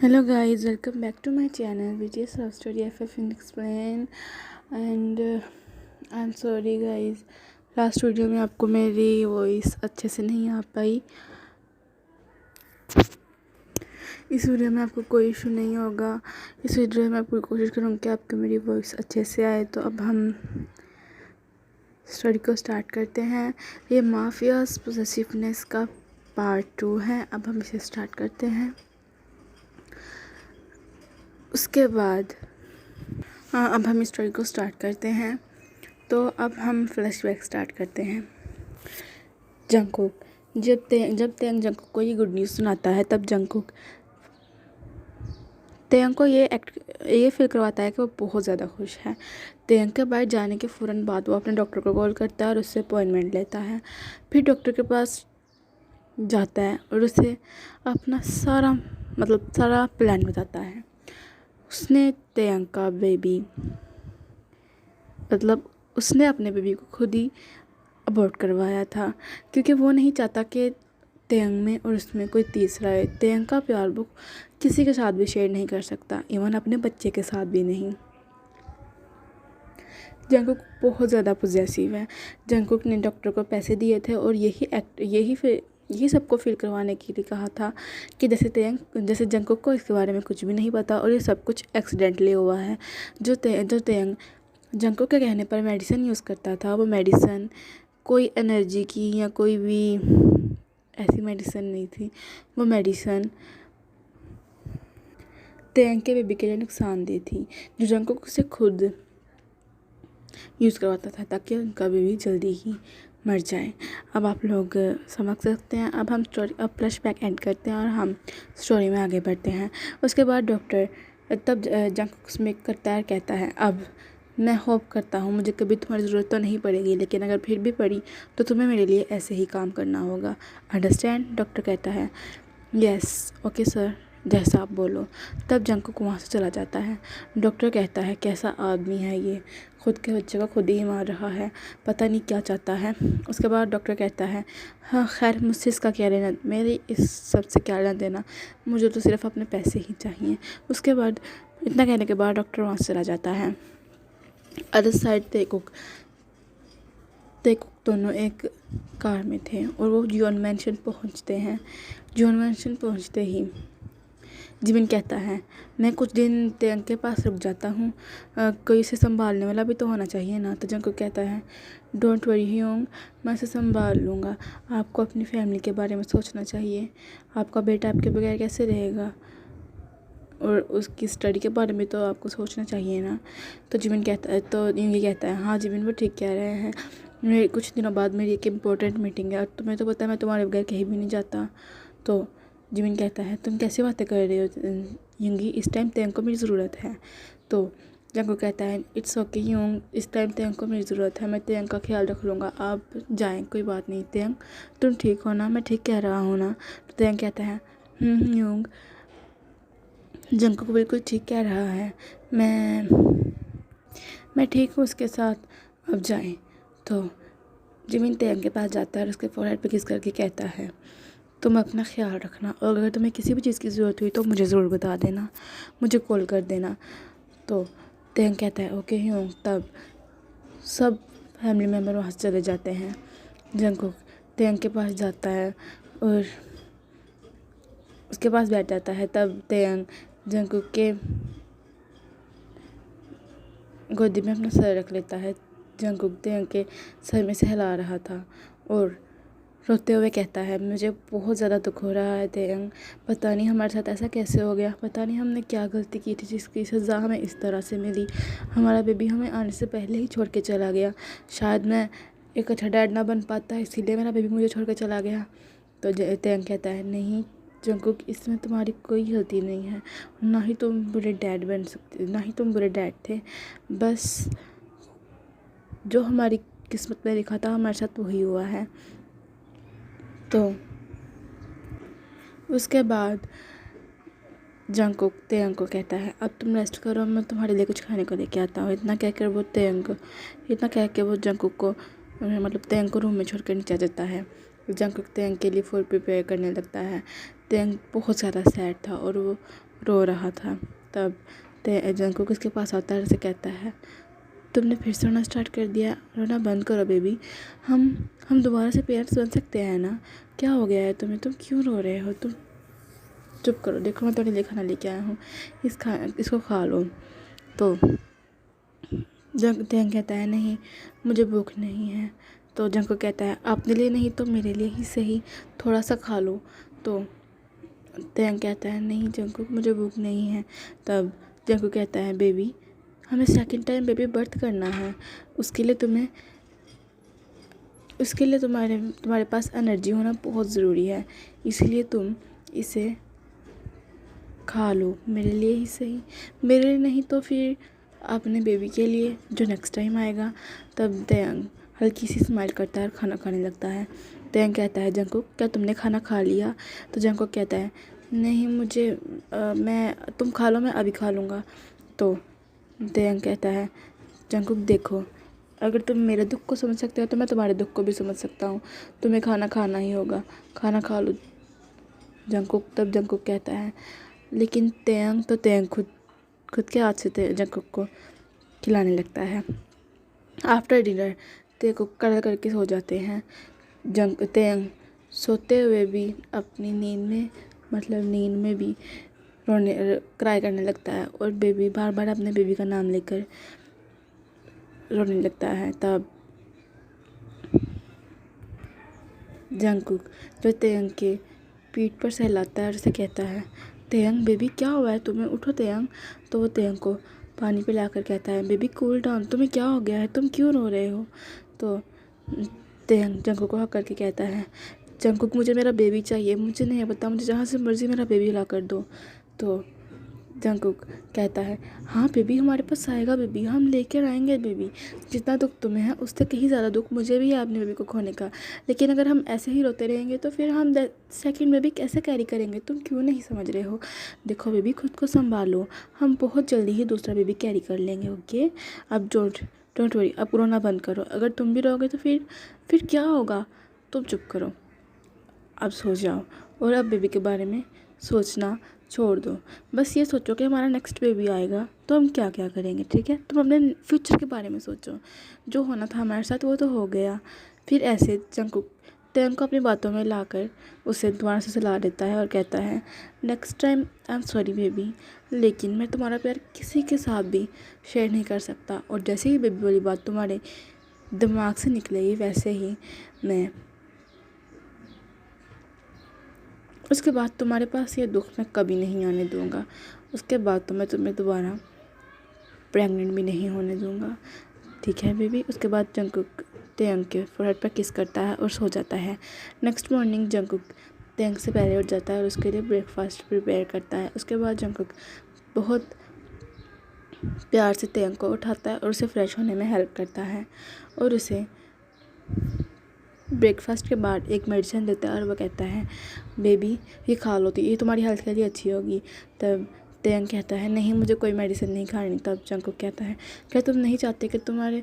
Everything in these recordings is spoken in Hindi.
Hello guys, welcome back to my channel BTS Love Story FF in Explain and I'm sorry guys, last video में आपको मेरी वॉइस अच्छे से नहीं आ पाई। इस वीडियो में आपको कोई इशू नहीं होगा। इस वीडियो में पूरी कोशिश करूँगी कि आपको मेरी वॉइस अच्छे से आए। तो अब हम स्टोरी को स्टार्ट करते हैं। ये माफियाज पोसेसिवनेस का पार्ट 2 है। अब हम इसे स्टार्ट करते हैं। उसके बाद अब हम स्टोरी को स्टार्ट करते हैं। तो अब हम फ्लैशबैक स्टार्ट करते हैं। जंगकुक जब तेयंग जंगकुक को ये गुड न्यूज़ सुनाता है, तब जंगकुक तेयंग को ये फील करवाता है कि वो बहुत ज़्यादा खुश है। तेयंग के बाहर जाने के फ़ौरन बाद वो अपने डॉक्टर को कॉल करता है और उससे अपॉइंटमेंट लेता है। फिर डॉक्टर के पास जाता है और उसे अपना सारा प्लान बताता है। उसने तेयंग का बेबी उसने अपने बेबी को खुद ही अबॉर्ट करवाया था, क्योंकि वो नहीं चाहता कि तेयंग में और उसमें कोई तीसरा है। तेयंग का प्यार वो किसी के साथ भी शेयर नहीं कर सकता, इवन अपने बच्चे के साथ भी नहीं। जंगकुक बहुत ज़्यादा पॉसेसिव है। जंगकुक ने डॉक्टर को पैसे दिए थे और यही सबको फील करवाने के लिए कहा था कि जैसे जंगकुक को इसके बारे में कुछ भी नहीं पता और ये सब कुछ एक्सीडेंटली हुआ है। जो तेयंग जंगकुक के कहने पर मेडिसिन यूज़ करता था, वो मेडिसिन कोई एनर्जी की या कोई भी ऐसी मेडिसिन नहीं थी। वो मेडिसिन तेयंग के बेबी के लिए नुकसानदेह थी, जो जंगकुक उसे खुद यूज़ करवाता था ताकि उनका बेबी जल्दी ही मर जाए। अब आप लोग समझ सकते हैं। अब फ्लैशबैक एंड करते हैं और हम स्टोरी में आगे बढ़ते हैं। उसके बाद डॉक्टर तब जंगकुक उसमें करता है, कहता है, अब मैं होप करता हूँ मुझे कभी तुम्हारी ज़रूरत तो नहीं पड़ेगी, लेकिन अगर फिर भी पड़ी तो तुम्हें मेरे लिए ऐसे ही काम करना होगा। अंडरस्टैंड? डॉक्टर कहता है, यस ओके सर, जैसा आप बोलो। तब जंगकुक वहाँ से चला जाता है। डॉक्टर कहता है, कैसा आदमी है ये, खुद के बच्चे को खुद ही मार रहा है, पता नहीं क्या चाहता है। उसके बाद डॉक्टर कहता है, हाँ खैर मुझसे इसका क्या लेना, मेरी इस सब से क्या लेना देना, मुझे तो सिर्फ अपने पैसे ही चाहिए। उसके बाद इतना कहने के बाद डॉक्टर वहाँ से चला जाता है। अदर साइड तेकुक दोनों एक कार में थे और वो जियोन मैंशन पहुँचते हैं। जियोन मैंशन पहुँचते ही जिमिन कहता है, मैं कुछ दिन तेयंग के पास रुक जाता हूँ, कोई इसे संभालने वाला भी तो होना चाहिए ना। तो जंगकुक कहता है, डोंट वरी ह्योंग, मैं इसे संभाल लूँगा। आपको अपनी फैमिली के बारे में सोचना चाहिए। आपका बेटा आपके बगैर कैसे रहेगा, और उसकी स्टडी के बारे में तो आपको सोचना चाहिए ना। तो जिमिन कहता है, तो यूंगी कहता है, हाँ जिमिन वो ठीक कह रहे हैं, मेरे कुछ दिनों बाद मेरी एक इम्पोर्टेंट मीटिंग है और तुम्हें तो पता है मैं तुम्हारे बगैर कहीं भी नहीं जाता। तो जिमिन कहता है, तुम कैसी बातें कर रहे हो यूंगी, इस टाइम तेयंग को मेरी ज़रूरत है। तो जंगकुक कहता है, इट्स ओके यूंग, इस टाइम तेयंग को मेरी ज़रूरत है, मैं तेयंग का ख्याल रख लूँगा, आप जाएँ, कोई बात नहीं। तेयंग तुम ठीक हो ना, मैं ठीक कह रहा हूँ ना। तो तेयंग कहता है, यूंग, जंगकुक बिल्कुल ठीक कह रहा है, मैं ठीक हूँ उसके साथ, अब जाएं। तो जिमिन तेयंग के पास जाता है और उसके फोरहेड पे किस करके कहता है, तुम अपना ख्याल रखना और अगर तुम्हें किसी भी चीज़ की ज़रूरत हुई तो मुझे ज़रूर बता देना, मुझे कॉल कर देना। तो तेयंग कहता है, ओके ह्योंग। तब सब फैमिली मेम्बर वहाँ से चले जाते हैं। जंगकुक तेयंग के पास जाता है और उसके पास बैठ जाता है। तब तेयंग जंगकुक के गोदी में अपना सर रख लेता है। जंगकुक तेयंग के सर में से हिला रहा था और रोते हुए कहता है, मुझे बहुत ज़्यादा दुख हो रहा है तेयंग, पता नहीं हमारे साथ ऐसा कैसे हो गया, पता नहीं हमने क्या गलती की थी जिसकी सज़ा हमें इस तरह से मिली। हमारा बेबी हमें आने से पहले ही छोड़ के चला गया, शायद मैं एक अच्छा डैड ना बन पाता, इसीलिए मेरा बेबी मुझे छोड़ के चला गया। तो तेयंग कहता है, नहीं जंगकुक, इसमें तुम्हारी कोई गलती नहीं है, ना ही तुम बुरे डैड बन सकते, ना ही तुम बुरे डैड थे, बस जो हमारी किस्मत में लिखा था हमारे साथ वही हुआ है। तो उसके बाद जंगकुक तेयंग को कहता है, अब तुम रेस्ट करो, मैं तुम्हारे लिए कुछ खाने को लेके आता हूँ। इतना कह के वो जंगकुक को तेयंग को रूम में छोड़ कर नीचे जाता है। जंगकुक तेंग के लिए फूड प्रिपेयर करने लगता है। तेंग बहुत ज़्यादा सैड था और वो रो रहा था। तब जंगकुक उसके पास आता है और उसे कहता है, तुमने फिर से रोना स्टार्ट कर दिया, रोना बंद करो बेबी। हम दोबारा से पेरेंट्स बन सकते हैं ना। क्या हो गया है तुम्हें, तुम क्यों रो रहे हो, तुम चुप करो, देखो मैं तुम्हारे लिए खाना लेके आया हूँ, इसको खा लो। तो तेंग कहता है, नहीं मुझे भूख नहीं है। तो जंगकुक कहता है, अपने लिए नहीं तो मेरे लिए ही सही, थोड़ा सा खा लो। तो तेंग कहता है, नहीं जंगकुक मुझे भूख नहीं है। तब जंगकुक कहता है, बेबी हमें सेकंड टाइम बेबी बर्थ करना है, उसके लिए तुम्हारे पास एनर्जी होना बहुत ज़रूरी है, इसलिए तुम इसे खा लो, मेरे लिए ही सही, मेरे लिए नहीं तो फिर अपने बेबी के लिए जो नेक्स्ट टाइम आएगा। तब तेंग हल्की सी स्माइल करता है और खाना खाने लगता है। तेंग कहता है, जंगकुक क्या तुमने खाना खा लिया? तो जंगकुक कहता है, नहीं मुझे तुम खा लो, मैं अभी खा लूँगा। तो तेंग कहता है, जंगकुक देखो, अगर तुम मेरे दुख को समझ सकते हो तो मैं तुम्हारे दुख को भी समझ सकता हूँ, तुम्हें खाना खाना ही होगा, खाना खा लो तब जंगकुक कहता है, लेकिन तेंग खुद के हाथ से जंगकुक को खिलाने लगता है। आफ्टर डिनर तेंग कड़ल करके सो जाते हैं। तेंग सोते हुए भी अपनी नींद में भी क्राई करने लगता है और बेबी बार बार अपने बेबी का नाम लेकर रोने लगता है। तब जंगकुक जो तेंग के पीठ पर सहलाता है और उसे कहता है, तेंग बेबी क्या हुआ है तुम्हें, उठो तेंग। तो वो तेंग को पानी पिलाकर कहता है, बेबी कूल डाउन, तुम्हें क्या हो गया है, तुम क्यों रो रहे हो? तो तेंग जंगकुक को हक करके कहता है, जंगकुक मुझे मेरा बेबी चाहिए, मुझे नहीं पता, मुझे जहाँ से मर्जी मेरा बेबी ला कर दो। तो जंगकुक कहता है, हाँ बेबी हमारे पास आएगा, बेबी हम लेकर आएंगे बेबी, जितना दुख तुम्हें है उससे कहीं ज़्यादा दुख मुझे भी है अपने बेबी को खोने का, लेकिन अगर हम ऐसे ही रोते रहेंगे तो फिर हम सेकंड बेबी कैसे कैरी करेंगे, तुम क्यों नहीं समझ रहे हो? देखो बेबी खुद को संभालो, हम बहुत जल्दी ही दूसरा बेबी कैरी कर लेंगे, ओके। अब डोंट वरी, अब रोना बंद करो, अगर तुम भी रोगे तो फिर क्या होगा, तुम चुप करो, अब सो जाओ और अब बेबी के बारे में सोचना छोड़ दो, बस ये सोचो कि हमारा नेक्स्ट बेबी आएगा तो हम क्या क्या करेंगे, ठीक है। तुम अपने फ्यूचर के बारे में सोचो, जो होना था हमारे साथ वो तो हो गया। फिर ऐसे जंगकुक तेंग को अपनी बातों में लाकर उसे दोबारा से सुला देता है और कहता है, next time I am sorry baby, लेकिन मैं तुम्हारा प्यार किसी के साथ भी शेयर नहीं कर सकता, और जैसे ही बेबी वाली बात तुम्हारे दिमाग से निकलेगी वैसे ही मैं उसके बाद तुम्हारे पास ये दुख मैं कभी नहीं आने दूंगा, उसके बाद तो मैं तुम्हें दोबारा प्रेग्नेंट भी नहीं होने दूंगा, ठीक है बेबी। उसके बाद जंगकुक तेंग के फोrehead पर किस करता है और सो जाता है। नेक्स्ट मॉर्निंग जंगकुक तेंग से पहले उठ जाता है और उसके लिए ब्रेकफास्ट प्रिपेयर करता है। उसके बाद जंगकुक बहुत प्यार से तेंग को उठाता है और उसे फ्रेश होने में हेल्प करता है और उसे ब्रेकफास्ट के बाद एक मेडिसिन देता है और वो कहता है, बेबी ये खा लो, तो ये तुम्हारी हेल्थ के लिए अच्छी होगी। तब तेंग कहता है, नहीं मुझे कोई मेडिसिन नहीं खानी। तब जंगकुक कहता है, क्या तुम नहीं चाहते कि तुम्हारे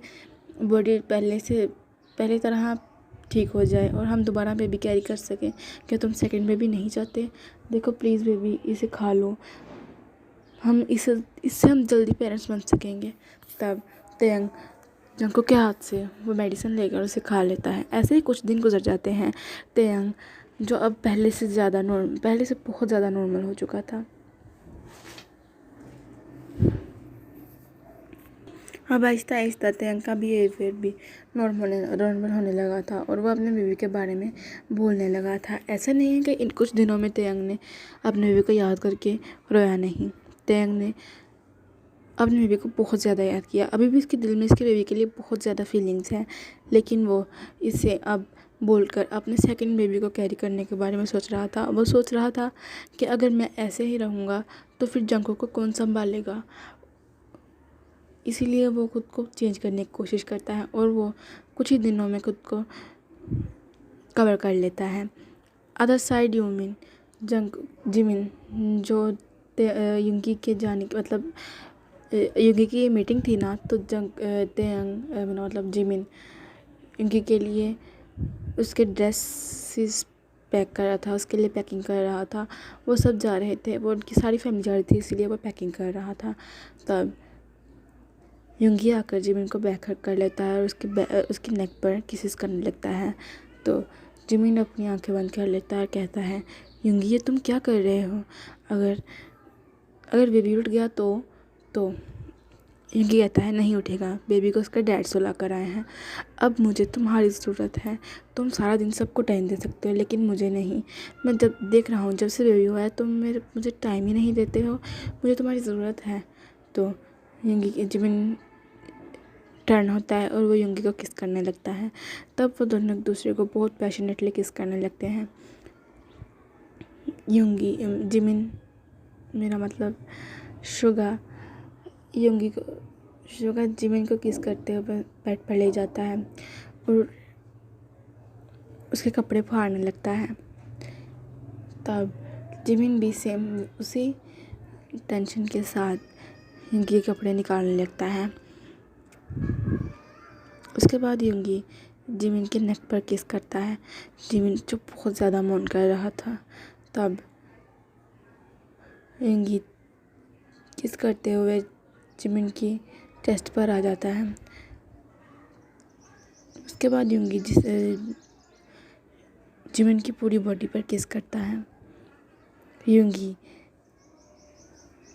बॉडी पहले तरह ठीक हो जाए और हम दोबारा बेबी कैरी कर सकें? क्या तुम सेकंड बेबी नहीं चाहते? देखो प्लीज़ बेबी इसे खा लो, इससे हम जल्दी पेरेंट्स बन सकेंगे। तब तेंग जंगकुक के हाथ से वो मेडिसिन लेकर उसे खा लेता है। ऐसे ही कुछ दिन गुजर जाते हैं। तेंग जो अब पहले से बहुत ज़्यादा नॉर्मल हो चुका था, अब आहिस्ता आहिस्ता तेंग का बिहेवियर भी नॉर्मल होने लगा था और वो अपने बेबी के बारे में बोलने लगा था। ऐसा नहीं है कि इन कुछ दिनों में तेंग ने अपने बेबी को याद करके रोया नहीं। तेंग ने अपने बेबी को बहुत ज़्यादा याद किया, अभी भी इसके दिल में इसके बेबी के लिए बहुत ज़्यादा फीलिंग्स हैं, लेकिन वो इसे अब बोलकर अपने सेकंड बेबी को कैरी करने के बारे में सोच रहा था। वो सोच रहा था कि अगर मैं ऐसे ही रहूँगा तो फिर जंगकुक को कौन संभालेगा, इसीलिए वो खुद को चेंज करने की कोशिश करता है और वो कुछ ही दिनों में खुद को कवर कर लेता है। अदर साइड जिमिन जो युंगी के जाने की युंगी की मीटिंग थी ना, तो तेंग मतलब जिमिन युंगी के लिए उसके ड्रेसेस पैक कर रहा था, उसके लिए पैकिंग कर रहा था। वो सब जा रहे थे, वो उनकी सारी फैमिली जा रही थी, इसलिए वो पैकिंग कर रहा था। तब युंगी आकर जिमिन को बैक हग कर लेता है और उसकी नेक पर किसेस करने लगता है। तो जिमिन अपनी आंखें बंद कर लेता है और कहता है, युंगी ये तुम क्या कर रहे हो? अगर अगर बेबी उठ गया तो युंगी कहता है, नहीं उठेगा, बेबी को उसका डैड सुला कर आए हैं। अब मुझे तुम्हारी ज़रूरत है। तुम सारा दिन सबको टाइम दे सकते हो लेकिन मुझे नहीं। मैं जब देख रहा हूँ, जब से बेबी हुआ है तुम मुझे टाइम ही नहीं देते हो। मुझे तुम्हारी ज़रूरत है। तो जिमिन टर्न होता है और वो युंगी को किस करने लगता है। तब वो दोनों एक दूसरे को बहुत पैशनेटली किस करने लगते हैं। जिमिन, मेरा मतलब शुगा जिमिन को किस करते हुए बेड पर ले जाता है और उसके कपड़े फाड़ने लगता है। तब जिमिन भी सेम उसी टेंशन के साथ युंगी के कपड़े निकालने लगता है। उसके बाद युंगी जिमिन के नेक पर किस करता है। जिमिन जो बहुत ज़्यादा मौन कर रहा था। तब युंगी किस करते हुए जिमिन की चेस्ट पर आ जाता है। उसके बाद युंगी जिमिन की पूरी बॉडी पर किस करता है। युंगी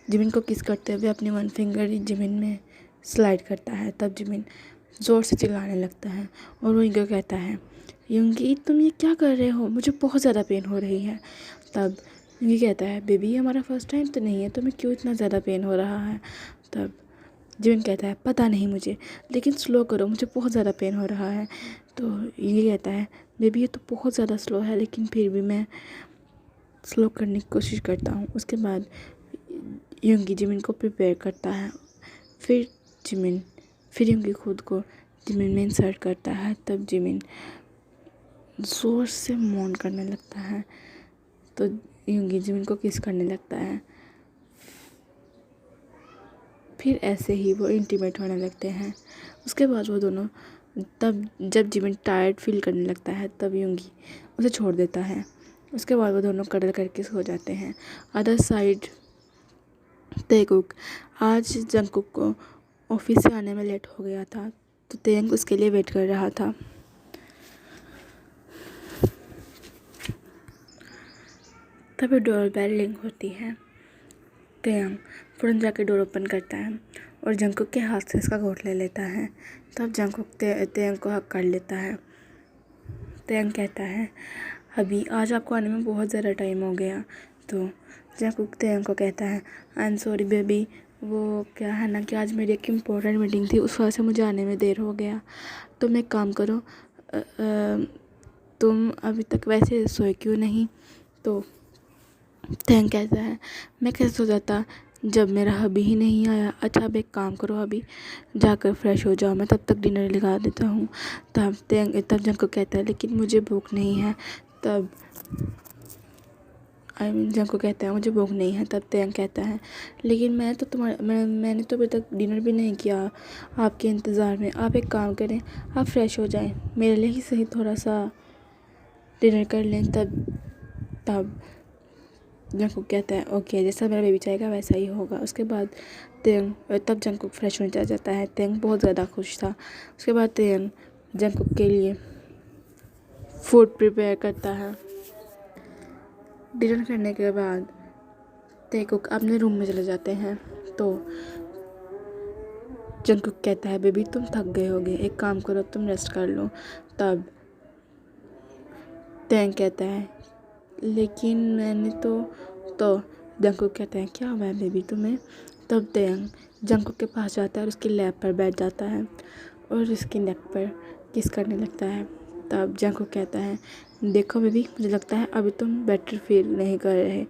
जिमिन को किस करते हुए अपनी वन फिंगर जिमिन में स्लाइड करता है। तब जिमिन ज़ोर से चिल्लाने लगता है और वो युंगी को कहता है, युंगी तुम ये क्या कर रहे हो? मुझे बहुत ज़्यादा पेन हो रही है। तब युंगी कहता है, बेबी ये हमारा फर्स्ट टाइम तो नहीं है, तुम्हें क्यों इतना ज़्यादा पेन हो रहा है? तब जिमिन कहता है, पता नहीं मुझे, लेकिन स्लो करो, मुझे बहुत ज़्यादा पेन हो रहा है। तो युंगी कहता है, बेबी ये तो बहुत ज़्यादा स्लो है, लेकिन फिर भी मैं स्लो करने की कोशिश करता हूँ। उसके बाद युंगी जिमिन को प्रिपेयर करता है। फिर युंगी खुद को जिमिन में इंसर्ट करता है। तब जिमिन ज़ोर से मौन करने लगता है। तो युंगी जिमिन को किस करने लगता है। फिर ऐसे ही वो इंटीमेट होने लगते हैं। उसके बाद वो दोनों, तब जब जिमिन टायर्ड फील करने लगता है तब युंगी उसे छोड़ देता है। उसके बाद वो दोनों कडल करके सो जाते हैं। अदर साइड तेकुक, आज जंगकुक को ऑफिस से आने में लेट हो गया था तो तेंग उसके लिए वेट कर रहा था। तभी डोर बेल रिंग होती है। तेंग फौरन जाके डोर ओपन करता है और जंगकुक के हाथ से इसका कोट ले लेता है। तब जंगकुक तेंग को हक कर लेता है। तेंग कहता है, अभी आज आपको आने में बहुत ज़्यादा टाइम हो गया। तो जंगकुक तेंग को कहता है, आई एम सॉरी बेबी, वो क्या है ना कि आज मेरी एक इम्पोर्टेंट मीटिंग थी, उस वजह से मुझे आने में देर हो गया। तुम एक काम करो, तुम अभी तक वैसे सोए क्यों नहीं? तो तेंग कहता है, मैं कैसे सो जाता जब मेरा हबी ही नहीं आया। अच्छा अब एक काम करो, अभी जाकर फ्रेश हो जाओ, मैं तब तक डिनर लगा देता हूँ। तब जंगकुक कहता है, लेकिन मुझे भूख नहीं है। तब जंगकुक कहता है, मुझे भूख नहीं है। तब तेंग कहता है, लेकिन मैंने तो अभी तक डिनर भी नहीं किया आपके इंतज़ार में। आप एक काम करें, आप फ्रेश हो जाएं, मेरे लिए ही सही थोड़ा सा डिनर कर लें। तब जंगकुक कहता है, ओके, जैसा मेरा बेबी चाहेगा वैसा ही होगा। उसके बाद तब जंगकुक फ्रेश होने चला जाता है। तेंग बहुत ज़्यादा खुश था। उसके बाद तेंग जंगकुक के लिए फूड प्रिपेयर करता है। डिनर करने के बाद तेकुक अपने रूम में चले जाते हैं। तो जंगकुक कहता है, बेबी तुम थक गए होगे, एक काम करो तुम रेस्ट कर लो। तब तेंग कहता है, लेकिन मैंने तो जंगकुक कहता है, क्या हुआ है बेबी तुम्हें? तब तेंग जंगकुक के पास जाता है और उसकी लैप पर बैठ जाता है और उसकी नेक पर किस करने लगता है। तब जंगकुक कहता है, देखो बेबी, मुझे लगता है अभी तुम बेटर फील नहीं कर रहे,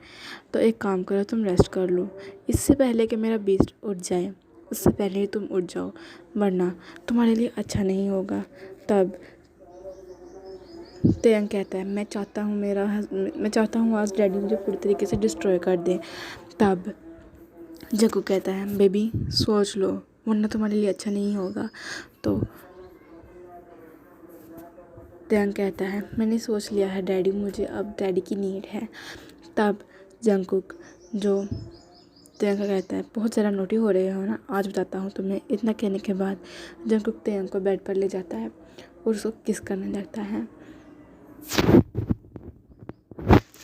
तो एक काम करो तुम रेस्ट कर लो, इससे पहले कि मेरा बीस्ट उठ जाए उससे पहले ही तुम उठ जाओ, वरना तुम्हारे लिए अच्छा नहीं होगा। तब तेंग कहता है, मैं चाहता हूँ आज डैडी मुझे पूरी तरीके से डिस्ट्रॉय कर दें। तब जंगकुक कहता है, बेबी सोच लो, वरना तुम्हारे लिए अच्छा नहीं होगा। तो तेयंग कहता है मैंने सोच लिया है डैडी, मुझे अब डैडी की नीड है। तब जंगकुक जो तेयंग का कहता है बहुत ज़्यादा नोटी हो रहे हो ना, आज बताता हूँ तुम्हें। इतना कहने के बाद जंगकुक तेयंग को बेड पर ले जाता है और उसको किस करने लगता है।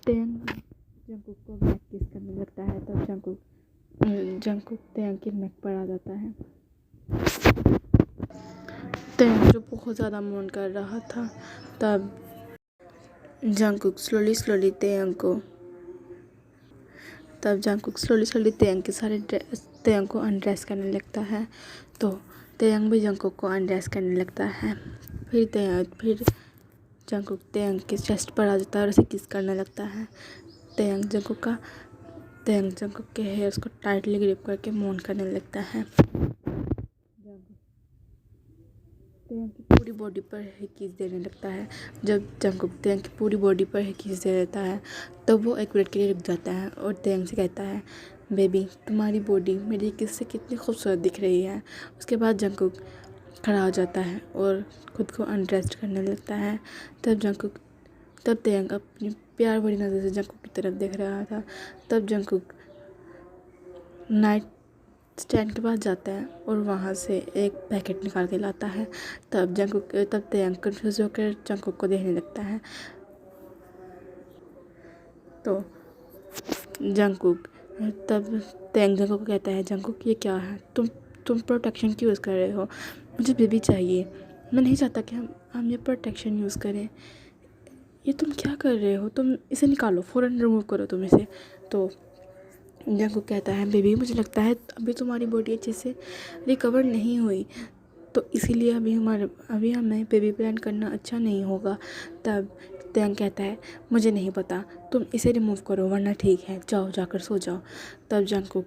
तेयंग जंगकुक को बैक किस करने लगता है। तब जंगकुक तेयंग की नेक पर आ जाता है। तेयंग जो बहुत ज़्यादा मौन कर रहा था, तब जंगकुक स्लोली तेयंग के सारे तेयंग को अनड्रेस करने लगता है। तो तेयंग भी जंगकुक को अनड्रेस करने लगता है। फिर जंगकुक तेयंग के चेस्ट पर आ जाता है और उसे किस करने लगता है। तेयंग जंगकुक के हेयर्स को टाइटली ग्रिप करके मौन करने लगता है। तेयंग की पूरी बॉडी पर ही किस देने लगता है। जब जंगकुक तेयंग की पूरी बॉडी पर ही किस दे देता है, तो वो एक मिनट के लिए रुक जाता है और तेयंग से कहता है बेबी तुम्हारी बॉडी मेरी किस से कितनी खूबसूरत दिख रही है। उसके बाद जंगकुक खड़ा हो जाता है और खुद को अनड्रेस्ड करने लगता है। तब तेयंग अपनी प्यार भरी नज़र से जंगकुक की तरफ देख रहा था। तब जंगकुक नाइट स्टैंड के पास जाता है और वहाँ से एक पैकेट निकाल के लाता है। तब तेयंग कंफ्यूज होकर जंगकुक को देखने लगता है। तो तब तेयंग जंगकुक को कहता है जंगकुक ये क्या है, तुम प्रोटेक्शन क्यों यूज़ कर रहे हो, मुझे बेबी चाहिए, मैं नहीं चाहता कि हम ये प्रोटेक्शन यूज़ करें। ये तुम क्या कर रहे हो, तुम इसे निकालो, फ़ौरन रिमूव करो तुम इसे। तो जंगकुक कहता है बेबी मुझे लगता है अभी तुम्हारी बॉडी अच्छे से रिकवर नहीं हुई, तो इसीलिए अभी हमें बेबी प्लान करना अच्छा नहीं होगा। तब तेयंग कहता है मुझे नहीं पता, तुम इसे रिमूव करो वरना ठीक है, जाओ जाकर सो जाओ। तब जंगकुक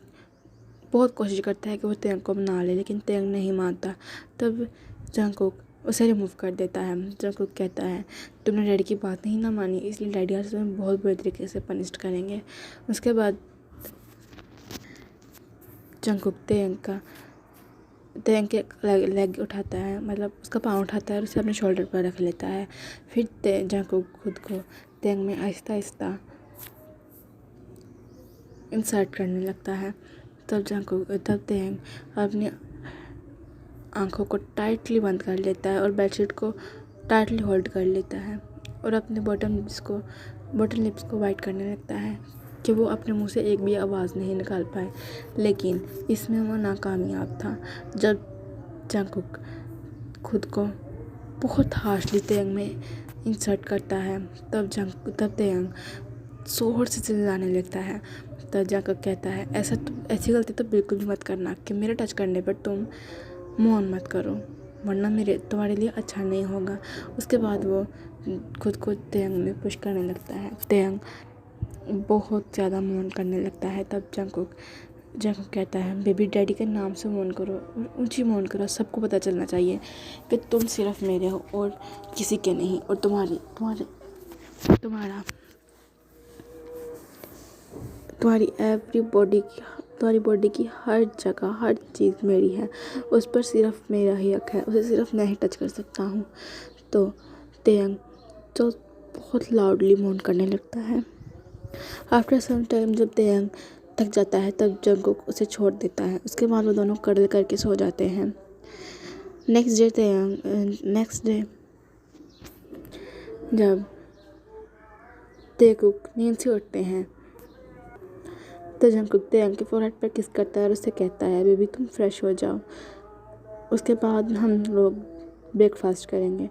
बहुत कोशिश करता है कि वो तेयंग को मना ले, लेकिन तेयंग नहीं मानता। तब जंगकुक उसे रिमूव कर देता है। जंगकुक कहता है तुमने डैडी की बात नहीं ना मानी, इसलिए डैडी आज तुम्हें बहुत बुरे तरीके से पनिश करेंगे। उसके बाद जंगकुक तेयंग के लेग उठाता है, मतलब उसका पाँव उठाता है और उसे अपने शोल्डर पर रख लेता है। फिर जंगकुक खुद को तेयंग में आहिस्ता इंसर्ट करने लगता है। तब तेयंग अपनी आंखों को टाइटली बंद कर लेता है और बेडशीट को टाइटली होल्ड कर लेता है और अपने बॉटम लिप्स को वाइट करने लगता है कि वो अपने मुंह से एक भी आवाज़ नहीं निकाल पाए। लेकिन इसमें वो नाकामयाब था। जब जंगकुक खुद को बहुत हार्शली तेयंग में इंसर्ट करता है, तब तेयंग जोर से चिल्लाने लगता है। तब जंगकुक कहता है ऐसी गलती तो बिल्कुल भी मत करना कि मेरे टच करने पर तुम मौन मत करो, वरना तुम्हारे लिए अच्छा नहीं होगा। उसके बाद वो खुद को तेयंग में पुश करने लगता है। तेयंग बहुत ज़्यादा मौन करने लगता है। तब जंगकुक कहता है बेबी डैडी के नाम से मौन करो और ऊंची मौन करो, सबको पता चलना चाहिए कि तुम सिर्फ मेरे हो और किसी के नहीं, और तुम्हारी बॉडी की हर जगह हर चीज़ मेरी है, उस पर सिर्फ मेरा ही हक है, उसे सिर्फ मैं ही टच कर सकता हूँ। तो तेयंग जो बहुत लाउडली मौन करने लगता है। आफ्टर सम टाइम जब तेयंग थक जाता है, तब जंगकुक उसे छोड़ देता है। उसके बाद वो दोनों कडल करके सो जाते हैं। नेक्स्ट डे जब तेयंग नींद से उठते हैं, तो जंगकुक तेयंग के फोरहेड पर किस करता है और उससे कहता है बेबी तुम फ्रेश हो जाओ, उसके बाद हम लोग ब्रेकफास्ट करेंगे।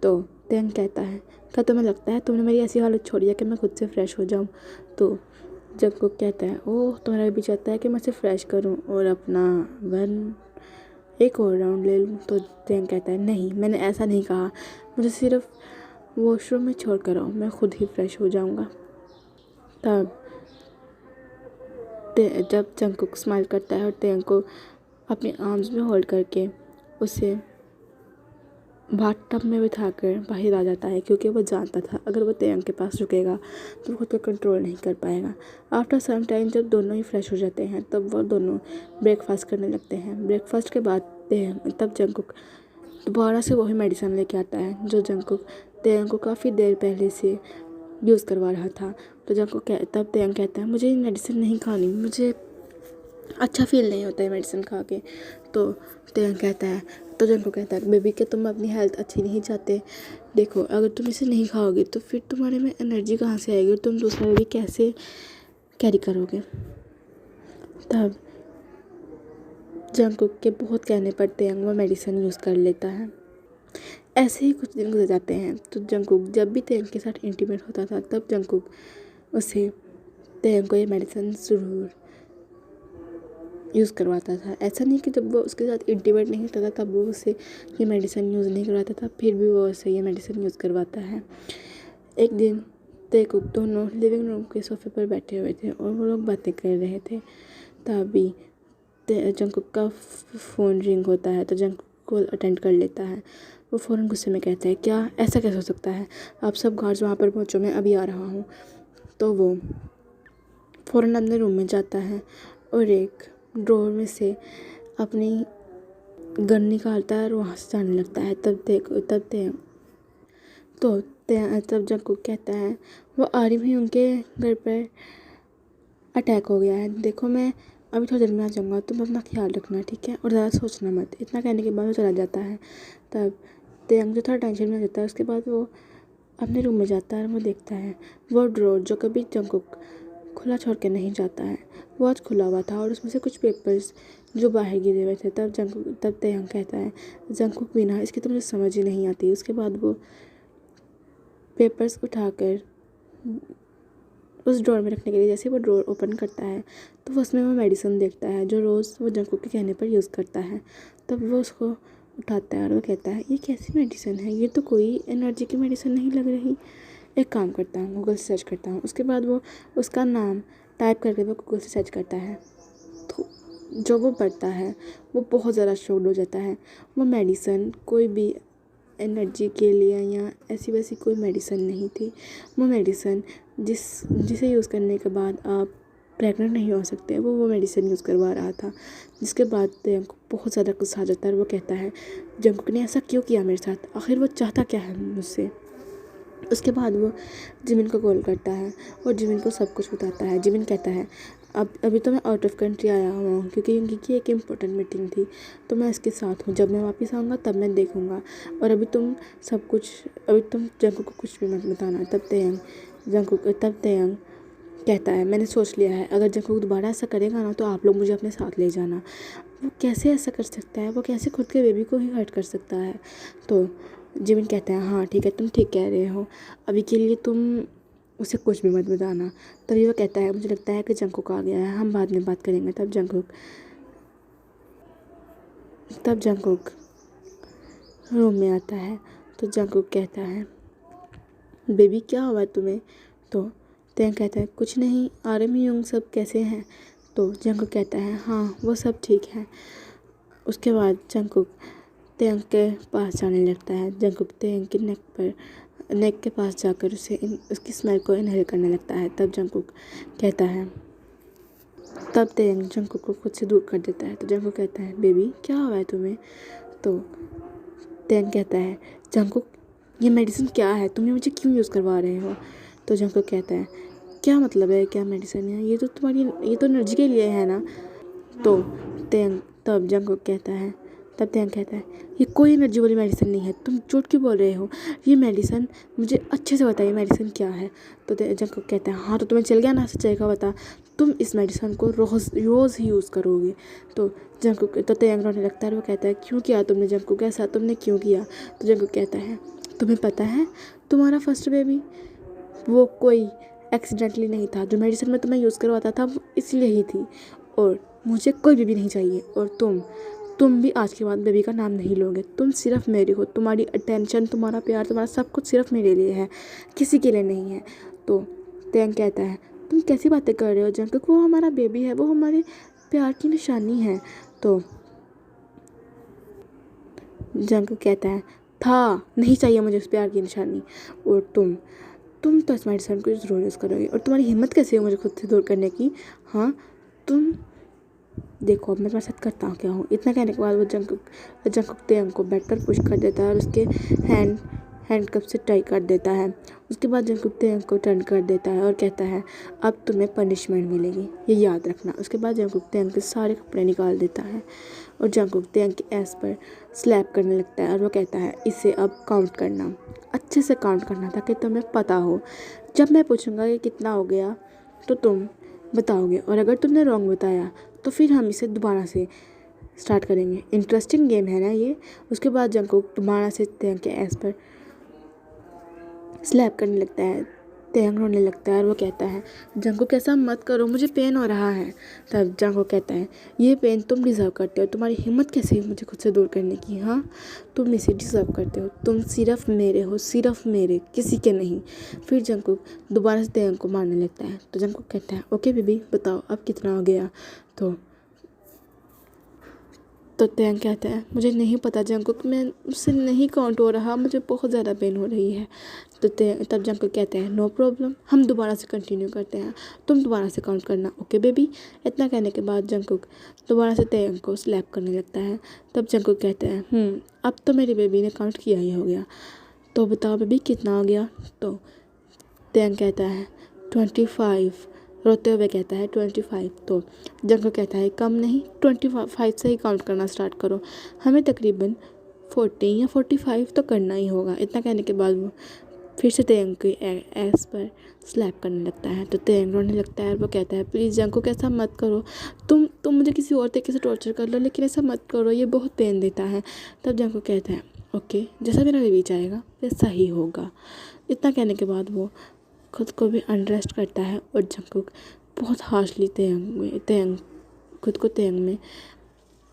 तो तेयंग कहता है क्या तुम्हें लगता है तुमने मेरी ऐसी हालत छोड़ी है कि मैं खुद से फ्रेश हो जाऊँ। तो जंगकुक कहता है ओह तुम्हारा भी चाहता है कि मैं इसे फ्रेश करूँ और अपना एक और राउंड ले लूँ। तो तेयंग कहता है नहीं, मैंने ऐसा नहीं कहा, मुझे सिर्फ वॉशरूम में छोड़ कर आओ, मैं खुद ही फ्रेश हो जाऊँगा। तब जब जंगकुक स्माइल करता है और तेयंग को अपने आर्म्स में होल्ड करके उसे बाथटब में बिठाकर बाहर आ जाता है, क्योंकि वो जानता था अगर वो तेयंग के पास रुकेगा तो वो खुद को कंट्रोल नहीं कर पाएगा। आफ्टर सम टाइम जब दोनों ही फ्रेश हो जाते हैं, तब वो दोनों ब्रेकफास्ट करने लगते हैं। ब्रेकफास्ट के बाद तब जंगकुक दोबारा से वही मेडिसिन लेके आता है जो जंगकुक तेयंग को काफ़ी देर पहले से यूज़ करवा रहा था। तो तब तेयंग कहता है मुझे ये मेडिसिन नहीं खानी, मुझे अच्छा फील नहीं होता है मेडिसिन खा के। तो तेयंग कहता है तो जंगकुक कहता है बेबी क्या तुम अपनी हेल्थ अच्छी नहीं चाहते? देखो अगर तुम इसे नहीं खाओगे तो फिर तुम्हारे में एनर्जी कहाँ से आएगी और तुम दूसरा बेबी कैसे कैरी करोगे? तब जंगकुक के बहुत कहने पर तेयंग वो मेडिसिन यूज़ कर लेता है। ऐसे ही कुछ दिन गुजर जाते हैं। तो जंगकुक जब भी तेयंग के साथ इंटीमेट होता था तब जंगकुक उसे तेयंग को ये मेडिसिन ज़रूर यूज़ करवाता था। ऐसा नहीं कि जब वो उसके साथ इंटीमेट नहीं होता था तब वो उसे ये मेडिसिन यूज़ नहीं करवाता था, फिर भी वो उसे ये मेडिसिन यूज़ करवाता है। एक दिन तेयंग दोनों लिविंग रूम के सोफे पर बैठे हुए थे और वो लोग बातें कर रहे थे। तभी जंगकुक का फ़ोन रिंग होता है तो जंगकुक कॉल अटेंड कर लेता है। वो फ़ौरन गुस्से में कहता है क्या ऐसा कैसे हो सकता है? आप सब गार्ड्स वहाँ पर पहुँचो, मैं अभी आ रहा हूँ। तो वो फ़ौरन अपने रूम में जाता है और एक ड्रॉअर में से अपनी गन निकालता है और वहाँ से जाने लगता है। तब जंगकुक कहता है वो आर्मी ही उनके घर पर अटैक हो गया है, देखो मैं अभी थोड़ी देर में आ जाऊँगा, तुम अपना ख्याल रखना ठीक है और ज़्यादा सोचना मत। इतना कहने के बाद वो चला जाता है। तब तेयंग जो थोड़ा टेंशन में आ जाता है उसके बाद वो अपने रूम में जाता है और वो देखता है वो ड्रॉअर जो कभी जंगकुक खुला छोड़ के नहीं जाता है वो आज खुला हुआ था और उसमें से कुछ पेपर्स जो बाहर गिरे हुए थे। तब तेयंग कहता है जंगकुक भी ना इसकी तो मुझे समझ ही नहीं आती। उसके बाद वो पेपर्स उठाकर उस ड्रॉअर में रखने के लिए जैसे वो ड्रॉअर ओपन करता है तो वो उसमें वो मेडिसिन देखता है जो रोज़ वो जंगकुक के कहने पर यूज़ करता है। तब वो उसको उठाता है और वो कहता है ये कैसी मेडिसिन है, ये तो कोई एनर्जी की मेडिसिन नहीं लग रही। एक काम करता हूँ गूगल से सर्च करता हूँ। उसके बाद वो उसका नाम टाइप करके वो गूगल से सर्च करता है। तो जो वो पढ़ता है वो बहुत ज़्यादा शॉक्ड हो जाता है। वो मेडिसिन कोई भी एनर्जी के लिए या ऐसी वैसी कोई मेडिसिन नहीं थी। वो मेडिसिन जिसे यूज़ करने के बाद आप प्रेग्नेंट नहीं हो सकते, वो मेडिसिन यूज़ करवा रहा था। जिसके बाद तेयंग को बहुत ज़्यादा गुस्सा आ जाता है और वो कहता है जंगकुक ने ऐसा क्यों किया मेरे साथ, आखिर वो चाहता क्या है मुझसे? उसके बाद वो जिमिन को कॉल करता है और जिमिन को सब कुछ बताता है। जिमिन कहता है अभी तो मैं आउट ऑफ कंट्री आया हुआ हूँ क्योंकि एक इम्पोर्टेंट मीटिंग थी तो मैं इसके साथ हूँ, जब मैं वापस आऊँगा तब मैं देखूँगा और अभी तुम जंगकुक को कुछ भी मत बताना। तब तेयंग कहता है मैंने सोच लिया है, अगर जंगकुक दोबारा ऐसा करेगा ना तो आप लोग मुझे अपने साथ ले जाना। वो कैसे ऐसा कर सकता है, वो कैसे खुद के बेबी को ही हर्ट कर सकता है? तो जिमिन कहता है हाँ ठीक है तुम ठीक कह रहे हो, अभी के लिए तुम उसे कुछ भी मत बताना। तभी वो कहता है मुझे लगता है कि जंगकुक आ गया है, हम बाद में बात करेंगे। तब जंगकुक रूम में आता है तो जंगकुक कहता है बेबी क्या हुआ तुम्हें? तो तेयंग कहता है कुछ नहीं, आर्मी यूंग सब कैसे हैं? तो जंगकुक कहता है हाँ वो सब ठीक है। उसके बाद जंगकुक तेयंग के पास जाने लगता है। जंगकुक तेयंग के नेक के पास जाकर उसकी स्मेल को इनहेल करने लगता है। तब तेयंग जंगकुक को खुद से दूर कर देता है। तो जंगकुक कहता है बेबी क्या हुआ है तुम्हें? तो तेयंग कहता है जंगकुक ये मेडिसिन क्या है, तुम ये मुझे क्यों यूज़ करवा रहे हो? तो जंगकुक कहता है क्या मतलब है, क्या मेडिसिन है, ये तो एनर्जी के लिए है ना? तो तब तेयंग कहता है ये कोई एनर्जी वाली मेडिसिन नहीं है, तुम झूठ क्यों बोल रहे हो? ये मेडिसिन मुझे अच्छे से बताइए मेडिसिन क्या है? तो जंगकुक कहता है हाँ तो तुम्हें चल गया ना सच्चाई का बता, तुम इस मेडिसिन को रोज़ ही यूज़ करोगे। तो तेयंग रोने लगता है और वो कहता है क्यों किया तुमने जंगकुक, ऐसा तुमने क्यों किया? तो जंगकुक कहता है तुम्हें पता है तुम्हारा फर्स्ट बेबी वो कोई एक्सीडेंटली नहीं था, जो मेडिसिन मैं तुम्हें यूज़ करवाता था वो इसलिए ही थी और मुझे कोई बेबी नहीं चाहिए। और तुम भी आज के बाद बेबी का नाम नहीं लोगे, तुम सिर्फ मेरी हो, तुम्हारी अटेंशन तुम्हारा प्यार तुम्हारा सब कुछ सिर्फ मेरे लिए है, किसी के लिए नहीं है। तो तेयंग कहता है तुम कैसी बातें कर रहे हो जंगकुक, वो हमारा बेबी है, वो हमारे प्यार की निशानी है। तो जंगकुक कहता है था नहीं चाहिए मुझे उस प्यार की निशानी, और तुम तो इस मेडिसिन को ज़रूर यूज़ करोगे और तुम्हारी हिम्मत कैसे है मुझे खुद से दूर करने की? हाँ तुम देखो अब मैं तुम्हारे साथ करता हूँ क्या हूँ। इतना कहने के बाद वो जंगकुक तेयंग को बेड पर पुश कर देता है और उसके हैंडकफ से टाई कर देता है। उसके बाद जंगकुक तेयंग को टर्न कर देता है और कहता है अब तुम्हें पनिशमेंट मिलेगी, ये याद रखना। उसके बाद जंगकुक तेयंग के सारे कपड़े निकाल देता है और जंगकुक तेयंग के एस पर स्लैप करने लगता है और वो कहता है इसे अब काउंट करना, अच्छे से काउंट करना ताकि तुम्हें पता हो। जब मैं पूछूंगा कि कितना हो गया तो तुम बताओगे, और अगर तुमने रॉन्ग बताया तो फिर हम इसे दोबारा से स्टार्ट करेंगे। इंटरेस्टिंग गेम है ना ये। उसके बाद जंगकुक दोबारा से तेयंग के एस पर स्लैप करने लगता है। तेयंग रोने लगता है और वो कहता है जंगकुक ऐसा मत करो, मुझे पेन हो रहा है। तब जंगकुक कहता है ये पेन तुम डिज़र्व करते हो, तुम्हारी हिम्मत कैसे हुई मुझे खुद से दूर करने की। हाँ, तुम इसे डिज़र्व करते हो, तुम सिर्फ मेरे हो, सिर्फ मेरे, किसी के नहीं। फिर जंगकुक दोबारा से तेयंग को मारने लगता है। तो जंगकुक कहता है ओके बेबी बताओ अब कितना हो गया। तो तेयंग कहता है मुझे नहीं पता जंगकुक, मैं मुझसे नहीं काउंट हो रहा, मुझे बहुत ज़्यादा पेन हो रही है। तो तब जंगकुक कहते हैं नो प्रॉब्लम, हम दोबारा से कंटिन्यू करते हैं, तुम दोबारा से काउंट करना ओके बेबी। इतना कहने के बाद जंगकुक दोबारा से तेयंग को स्लैप करने लगता है। तब जंगकुक कहते हैं अब तो मेरी बेबी ने काउंट किया ही हो गया, तो बताओ बेबी कितना हो गया। तो तेयंग कहता है 25, रोते हुए कहता है 25। तो जंगकुक कहता है कम नहीं, 25 से ही काउंट करना स्टार्ट करो, हमें तकरीबन 40 या 45 तो करना ही होगा। इतना कहने के बाद वो फिर से तेयंग के एस पर स्लैप करने लगता है। तो तेयंग रोने लगता है और वो कहता है प्लीज़ जंगकुक ऐसा मत करो, तुम मुझे किसी और तरीके से टॉर्चर कर लो लेकिन ऐसा मत करो, ये बहुत पेन देता है। तब जंगकुक कहता है ओके जैसा मेरा बेबी चाहेगा वैसा ही होगा। इतना कहने के बाद वो खुद को भी अनरेस्ट करता है और जंगकुक बहुत हार्शली तेयंग खुद को तेयंग में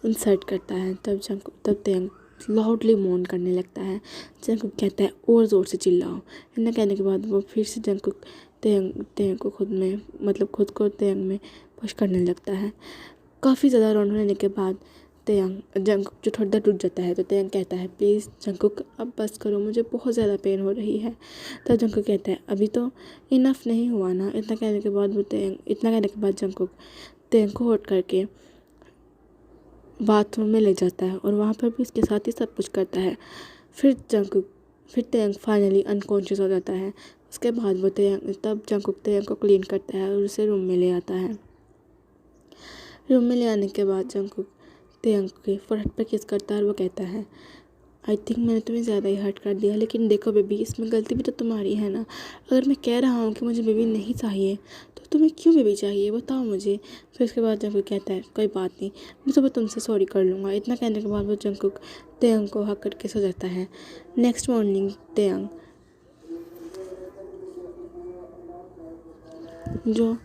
इंसर्ट करता है। तब तेयंग लाउडली मोन करने लगता है। जंगकुक कहता है और ज़ोर से चिल्लाओ। इतना कहने के बाद वो फिर से जंगकुक तेयंग को खुद को तेयंग में पुश करने लगता है। काफ़ी ज़्यादा रोने लेने के बाद जंगकुक जो थोड़ा देर रुक जाता है। तो तेयंग कहता है प्लीज़ जंगकुक अब बस करो, मुझे बहुत ज़्यादा पेन हो रही है। तब जंगकुक कहता है अभी तो इनफ नहीं हुआ ना। इतना कहने के बाद जंगकुक तेयंग को होल्ड करके बाथरूम में ले जाता है और वहाँ पर भी उसके साथ ही सब कुछ करता है। फिर तेयंग फाइनली अनकॉन्शियस हो जाता है। उसके बाद तब जंगकुक तेयंग को क्लीन करता है और उसे रूम में ले आता है। रूम में ले आने के बाद जंगकुक तेयंग के फोrehead पर किस करता है और वो कहता है आई थिंक मैंने तुम्हें ज़्यादा ही हर्ट कर दिया, लेकिन देखो बेबी इसमें गलती भी तो तुम्हारी है ना। अगर मैं कह रहा हूँ कि मुझे बेबी नहीं चाहिए तो तुम्हें क्यों बेबी चाहिए बताओ मुझे। फिर उसके बाद जंगकुक कहता है कोई बात नहीं, मैं सुबह तुमसे सॉरी कर लूँगा। इतना कहने के बाद वो जंगकुक तेयंग को हक करके सो जाता है। नेक्स्ट मॉर्निंग तेयंग जो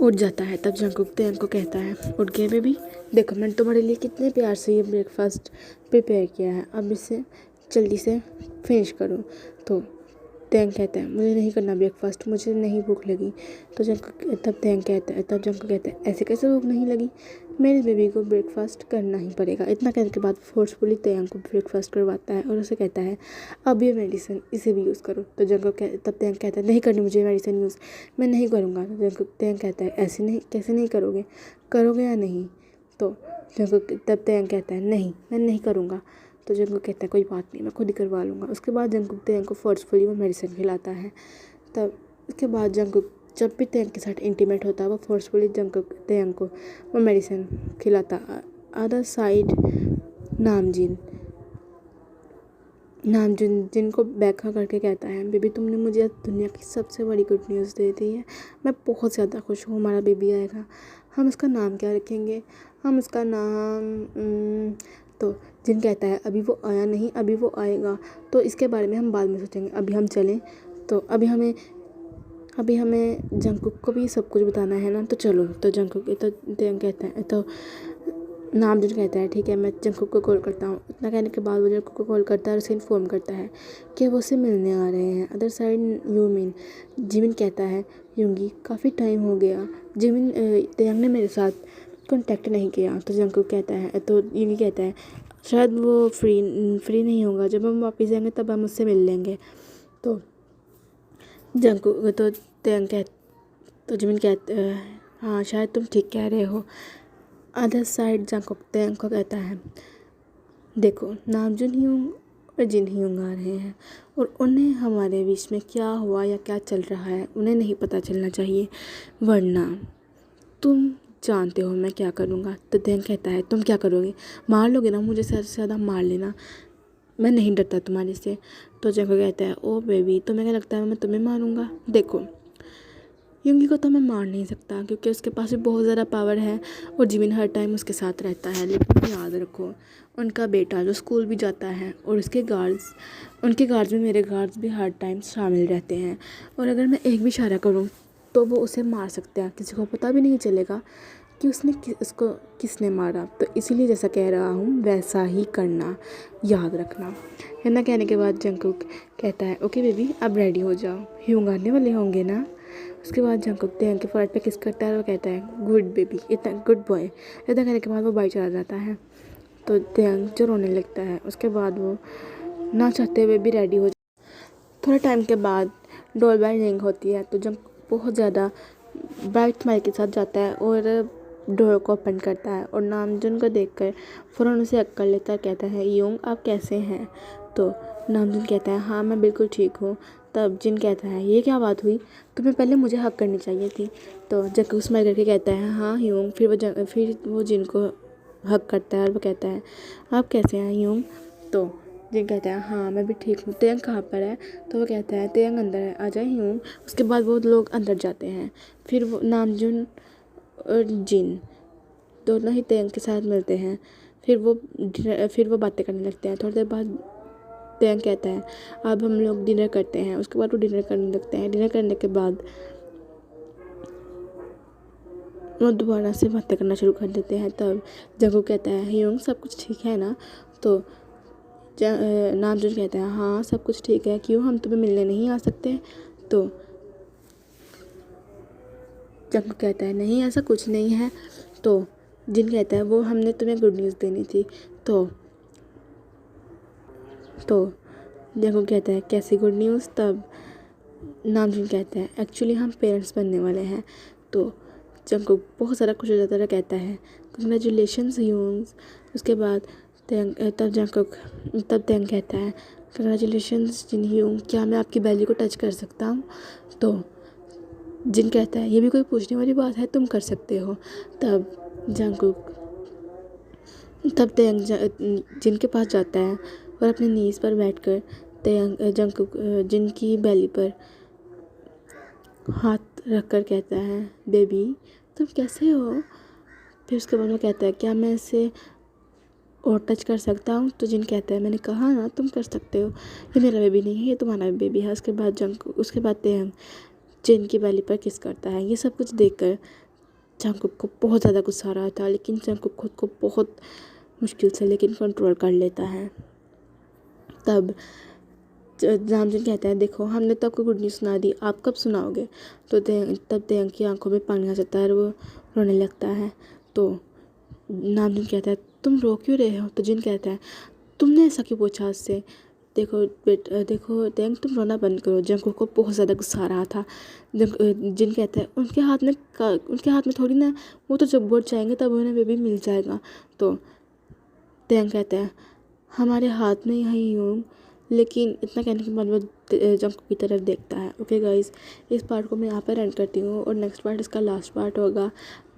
उठ जाता है। तब जंगकुक तेयंग को कहता है उठ गए बेबी, देखो मैंने तुम्हारे लिए कितने प्यार से ये ब्रेकफास्ट प्रिपेयर किया है, अब इसे जल्दी से फिनिश करो। तो तेयंग कहता है मुझे नहीं करना ब्रेकफास्ट, मुझे नहीं भूख लगी। तो तब जंगकुक कहता है ऐसे कैसे भूख नहीं लगी, मेरे बेबी को ब्रेकफास्ट करना ही पड़ेगा। इतना कहने के बाद फोर्सफुली तेयंग को ब्रेकफास्ट करवाता है और उसे कहता है अब ये मेडिसिन इसे भी यूज़ करो। तो तब तेयंग कहता है नहीं करनी मुझे मेडिसिन यूज़, मैं नहीं करूँगा। तो तेयंग कहता है ऐसे नहीं, कैसे नहीं करोगे, करोगे या नहीं। तो तब तेयंग कहता है नहीं मैं नहीं करूँगा। तो जंगकुक कहता है कोई बात नहीं मैं खुद ही करवा लूँगा। उसके बाद जंगकुक तेयंग को फोर्सफुली वो मेडिसिन खिलाता है। तब उसके बाद जंगकुक जब भी तेयंग के साथ इंटीमेट होता है वो फोर्सफुली तेयंग को वो मेडिसिन खिलाता। अदर साइड नामजुन जिनको बैठा करके कहता है बेबी तुमने मुझे दुनिया की सबसे बड़ी गुड न्यूज़ दे दी है, मैं बहुत ज़्यादा खुश हूँ, हमारा बेबी आएगा, हम उसका नाम क्या रखेंगे, हम उसका नाम तो जिन कहता है अभी वो आया नहीं अभी वो आएगा, तो इसके बारे में हम बाद में सोचेंगे, अभी हम चलें। तो अभी हमें जंगकुक को भी सब कुछ बताना है ना, तो चलो। तो तेयंग कहता है तो नामजुन कहता है ठीक है मैं जंगकुक को कॉल करता हूँ। इतना कहने के बाद वो जंगकुक को कॉल करता है और उसे इन्फॉर्म करता है कि वो उसे मिलने आ रहे हैं। अदर साइड जिमिन कहता है यूंगी काफ़ी टाइम हो गया, तेयंग ने मेरे साथ कांटेक्ट नहीं किया। तो जंगकुक कहता है तो यूंगी कहता है शायद वो फ्री नहीं होगा, जब हम वापस आएंगे तब हम उससे मिल लेंगे। तो जिमिन कहता है हाँ शायद तुम ठीक कह रहे हो। अदर साइड जंगकुक तेयंग को कहता है देखो नामजुन ह्यूंग और जिन ह्यूंग आ रहे हैं और उन्हें हमारे बीच में क्या हुआ या क्या चल रहा है उन्हें नहीं पता चलना चाहिए, वरना तुम जानते हो मैं क्या करूँगा। तो दैन कहता है तुम क्या करोगे, मार लोगे ना, मुझे ज़्यादा से ज़्यादा मार लेना, मैं नहीं डरता तुम्हारे से। तो जंगको कहता है ओ बेबी तुम्हें क्या लगता है मैं तुम्हें मारूंगा, देखो यूंगी को तो मैं मार नहीं सकता क्योंकि उसके पास भी बहुत ज़्यादा पावर है और जिमिन हर टाइम उसके साथ रहता है। लेकिन याद रखो उनका बेटा जो स्कूल भी जाता है और उनके गार्ड्स में मेरे गार्ड्स भी हर टाइम शामिल रहते हैं और अगर मैं एक भी इशारा करूँ तो वो उसे मार सकते हैं, किसी को पता भी नहीं चलेगा कि उसको किसने मारा। तो इसीलिए जैसा कह रहा हूँ वैसा ही करना, याद रखना। इतना कहने के बाद जंगकुक कहता है ओके बेबी अब रेडी हो जाओ, ह्यूंग आने वाले होंगे ना। उसके बाद जंगकुक तेयंग के फोrehead पे किस करता है और कहता है गुड बेबी, इतना गुड बॉय। इतना कहने के बाद वो बाइक चला जाता है तो तेयंग जो रोने लगता है। उसके बाद वो ना चाहते हुए भी रेडी हो जाता। थोड़े टाइम के बाद डोर बेल रिंग होती है तो जंगकुक बहुत ज़्यादा ब्राइट स्माइल के साथ जाता है और डोर को ओपन करता है और नामजून को देखकर फ़ौरन उसे हक कर लेता है। कहता है यूंग आप कैसे हैं। तो नामजून कहता है हाँ मैं बिल्कुल ठीक हूँ। तब जिन कहता है ये क्या बात हुई, तुम्हें पहले मुझे हक करनी चाहिए थी। तो जंगकुक स्माइल करके कहता है हाँ यूंग। फिर वो जिन को हक करता है और वो कहता है आप कैसे हैं यूंग। तो जिन कहता है हाँ मैं भी ठीक हूँ। तेयंग कहाँ पर है। तो वो कहता है तेयंग अंदर है, आ जाए यूंग। उसके बाद वो लोग अंदर जाते हैं। फिर वो नामजून और जिन दोनों ही तेयंग के साथ मिलते हैं। फिर वो बातें करने लगते हैं। थोड़ी देर बाद तेयंग कहता है अब हम लोग डिनर करते हैं। उसके बाद वो डिनर करने लगते हैं। डिनर करने के बाद वो दोबारा से बातें करना शुरू कर देते हैं। तब जंगकुक कहता है ह्यूंग सब कुछ ठीक है ना। तो नामजून कहता है हाँ सब कुछ ठीक है, क्यों हम तुम्हें मिलने नहीं आ सकते। तो जंगकुक कहता है नहीं ऐसा कुछ नहीं है। तो जिन कहता है वो हमने तुम्हें गुड न्यूज़ देनी थी। तो जंगकुक कहता है कैसी गुड न्यूज़। तब नामजून कहता है एक्चुअली हम पेरेंट्स बनने वाले हैं। तो जंगकुक बहुत सारा खुश हो जाता है, कहता है कंग्रेचुलेशंस ह्यूंग। उसके बाद तब तेयंग कहता है कंग्रेचुलेशंस जिन ह्यूंग, क्या मैं आपकी बेली को टच कर सकता हूँ। तो जिन कहता है ये भी कोई पूछने वाली बात है, तुम कर सकते हो। तब तेयंग जिन के पास जाता है और अपने नीज़ पर बैठकर जंगकुक जिनकी बेली पर हाथ रखकर कहता है बेबी तुम कैसे हो। फिर उसके बाद में कहता है क्या मैं इसे और टच कर सकता हूँ। तो जिन कहता है मैंने कहा ना तुम कर सकते हो, ये मेरा बेबी नहीं है ये तुम्हारा बेबी है। उसके बाद तेयंग जिन की बेली पर किस करता है। ये सब कुछ देखकर जंगकुक को बहुत ज़्यादा गुस्सा आ रहा था, लेकिन जंगकुक खुद को बहुत मुश्किल से लेकिन कंट्रोल कर लेता है। तब नामजून कहता है देखो हमने तो आपको गुड न्यूज़ सुना दी, आप कब सुनाओगे। तो तब तेयंग की आंखों में पानी आ जाता है और वो रोने लगता है। तो नामजून कहता है तुम रो क्यों रहे हो। तो जिन कहता है तुमने ऐसा क्यों पूछा उससे। देखो तेयंग तुम रोना बंद करो। जंगकुक को बहुत ज़्यादा गुस्सा आ रहा था। जिन कहता है उनके हाथ में थोड़ी ना, वो तो जब बोट जाएंगे तब उन्हें बेबी मिल जाएगा। तो तेयंग कहता है हमारे हाथ में ही हूँ। लेकिन इतना कहने के बाद वो जंगकुक की तरफ देखता है। ओके गाइस, इस पार्ट को मैं यहाँ पर एंड करती हूँ और नेक्स्ट पार्ट इसका लास्ट पार्ट होगा।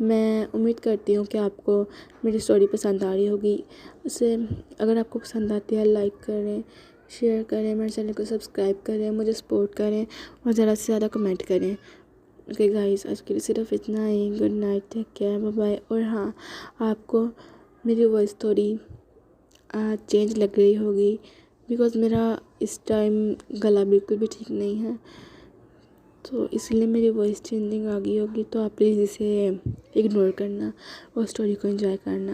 मैं उम्मीद करती हूँ कि आपको मेरी स्टोरी पसंद आ रही होगी। उसे अगर आपको पसंद आती है लाइक करें, शेयर करें, मेरे चैनल को सब्सक्राइब करें, मुझे सपोर्ट करें और ज़्यादा से ज़्यादा कमेंट करें। ओके गाइस, आज के लिए सिर्फ इतना ही। Good night, take care, bye bye. और हाँ, आपको मेरी वॉइस थोड़ी चेंज लग रही होगी बिकॉज़ मेरा इस टाइम गला बिल्कुल भी ठीक नहीं है, तो इसलिए मेरी वॉइस चेंजिंग आ गई होगी। तो आप प्लीज़ इसे इग्नोर करना और स्टोरी को एंजॉय करना।